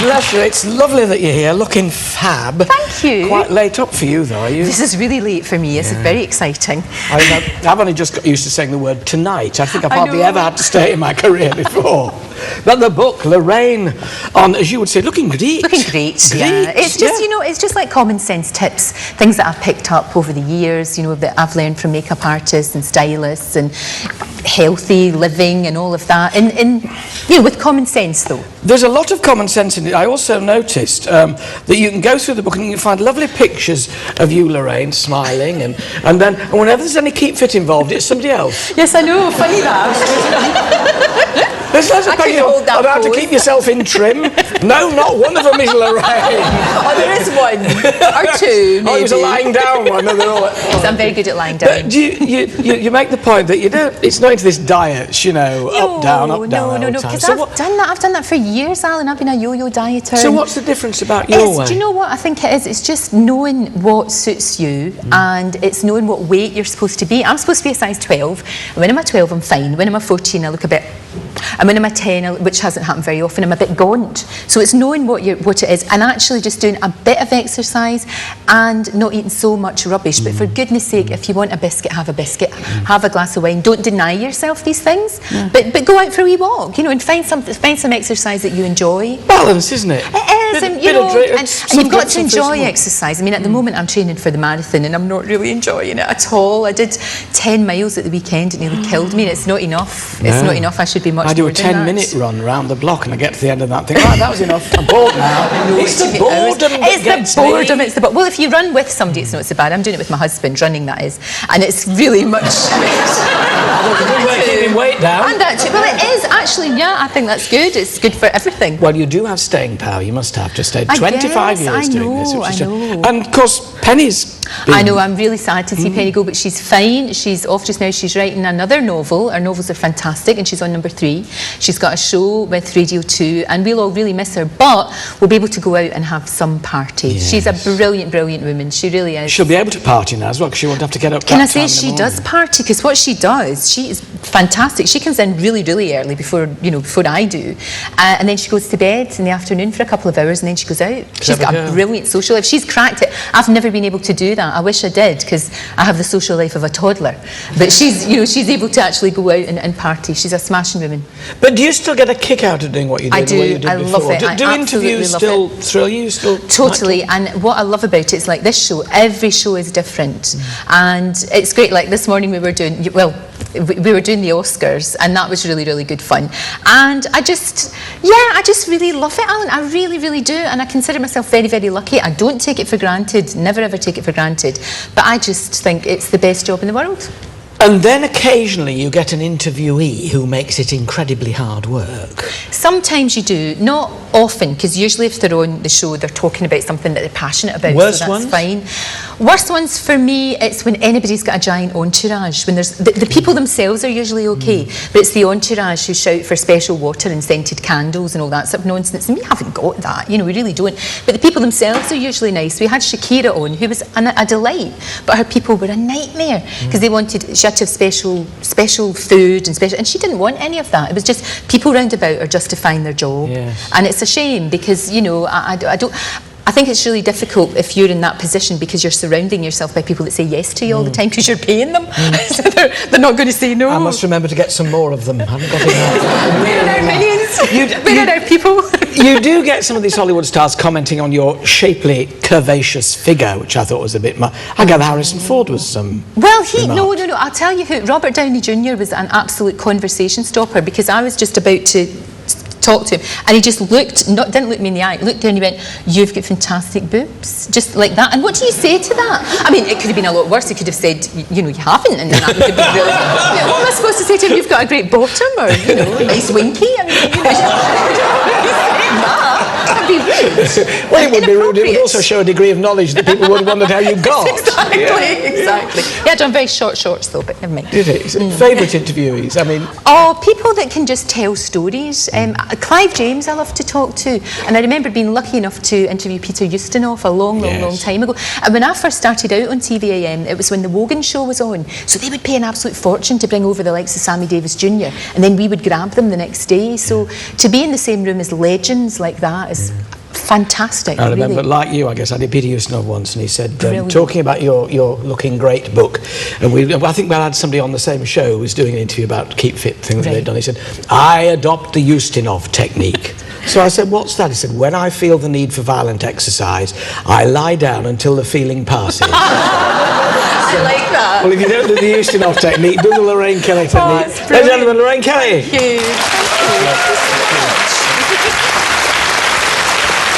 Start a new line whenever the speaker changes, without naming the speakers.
Bless you, it's lovely that you're here, looking fab.
Thank you.
Quite late up for you, though, are you?
This is really late for me. It's very exciting.
I've only just got used to saying the word tonight. I think I've hardly ever had to say it in my career before. But the book, Lorraine, on, as you would say, looking great.
Looking great, yeah. It's just, you know, it's just like common sense tips, things that I've picked up over the years, you know, that I've learned from makeup artists and stylists, and healthy living and all of that. And you know, with common sense, though.
There's a lot of common sense in it. I also noticed that you can go through the book and you can find lovely pictures of you, Lorraine, smiling, and whenever there's any keep fit involved, it's somebody else.
Yes, I know. Funny that.
There's lots of pictures of how to keep yourself in trim. No, not one of them is Lorraine.
Oh, there is one. Or two, maybe.
Oh, it was a lying down one. No,
yes, I'm very good at lying down.
But you make the point that you don't, it's not into this diet, you know, up, down,
No, because I've done that. I've done that for years, Alan. I've been a yo-yo dieter.
So what's the difference about your way?
Do you know what I think it is? It's just knowing what suits you, and it's knowing what weight you're supposed to be. I'm supposed to be a size 12. When I'm a 12, I'm fine. When I'm a 14, I look a bit... And when I'm a 10, which hasn't happened very often, I'm a bit gaunt. So it's knowing what it is, and actually just doing a bit of exercise and not eating so much rubbish. But for goodness sake, if you want a biscuit, have a biscuit. Have a glass of wine. Don't deny yourself these things. But go out for a wee walk, you know, and find some exercise that you enjoy.
Balance, isn't it?
It is, and you've got to enjoy exercise. I mean, at the moment, I'm training for the marathon, and I'm not really enjoying it at all. I did 10 miles at the weekend. It nearly killed me, and it's not enough. It's not enough. I should be much more.
I do a 10-minute run around the block, and I get to the end of that and think, right, that was enough. I'm bored now. It's the boredom that gets me.
It's the boredom. Well, if you run with somebody, it's not so bad. I'm doing it with my husband, running, that is, and it's really much.
Keeping weight down.
And actually, well, it is actually. Yeah, I think that's good. It's good for everything.
Well, you do have staying power. You must have. Just stayed 25 years doing this.
I know.
And of course, Penny's.
I know, I'm really sad to see Penny go, but she's fine. She's off just now. She's writing another novel. Her novels are fantastic, and she's on number 3. She's got a show with Radio 2, and we'll all really miss her, but we'll be able to go out and have some party. Yes. She's a brilliant, brilliant woman. She really is.
She'll be able to party now as well, because she won't have to get up.
Can I say she does party? Because what she does, she is fantastic. She comes in really, really early before I do, and then she goes to bed in the afternoon for a couple of hours, and then she goes out. She's got a brilliant social life. She's cracked it. I've never been able to do that. I wish I did, because I have the social life of a toddler. But she's able to actually go out and party. She's a smashing woman.
But do you still get a kick out of doing what you do?
I do. I love it.
Do interviews still thrill you?
Totally. And what I love about it is, like this show, every show is different, and it's great. Like this morning we were doing the Oscars, and that was really, really good fun. And I just really love it, Alan. I really, really do. And I consider myself very, very lucky. I don't take it for granted, never ever take it for granted. But I just think it's the best job in the world.
And then occasionally you get an interviewee who makes it incredibly hard work.
Sometimes you do, not often, because usually if they're on the show, they're talking about something that they're passionate about.
Worst
so that's
ones?
Fine. Worst ones for me, it's when anybody's got a giant entourage. When there's the people themselves are usually okay, but it's the entourage who shout for special water and scented candles and all that sort of nonsense. And we haven't got that, we really don't. But the people themselves are usually nice. We had Shakira on, who was a delight, but her people were a nightmare, because they wanted. She had to have special food and she didn't want any of that. It was just people round about her justifying their job. Yes. And it's a shame, because I think it's really difficult if you're in that position, because you're surrounding yourself by people that say yes to you all the time, because you're paying them. So they're not going to say no.
I must remember to get some more of them. I haven't got enough.
We're our minions. We're our people.
You do get some of these Hollywood stars commenting on your shapely, curvaceous figure, which I thought was a bit much. I gather Harrison Ford was some.
Well, no. I'll tell you who. Robert Downey Jr. was an absolute conversation stopper, because I was just about to talk to him, and he just didn't look me in the eye, looked down and he went, "You've got fantastic boobs," just like that. And what do you say to that? I mean, it could have been a lot worse. He could have said, "You haven't," and then that would have been really. What am I supposed to say to him? "You've got a great bottom," or a nice winky? I mean, that'd be rude.
Well, it would be rude. It would also show a degree of knowledge that people would have wondered how you got.
Exactly. Yeah, I'd done very short shorts though, but never mind.
Did it? Favourite interviewees? I mean.
Oh, people that can just tell stories. Clive James I love to talk to, and I remember being lucky enough to interview Peter Ustinov a long time ago. And when I first started out on TVAM, it was when the Wogan show was on, so they would pay an absolute fortune to bring over the likes of Sammy Davis Jr., and then we would grab them the next day. So to be in the same room as legends like that is fantastic.
I remember,
really.
like you, I guess, I did Peter Ustinov once, and he said,
Brilliant.
talking about your Looking Great book, and I think we had somebody on the same show who was doing an interview about Keep Fit things they'd done. He said, I adopt the Ustinov technique. So I said, what's that? He said, when I feel the need for violent exercise, I lie down until the feeling passes.
I like that.
Well, if you don't do the Ustinov technique, do the Lorraine Kelly technique. Ladies and gentlemen, Lorraine Kelly.
Thank you. Thank you.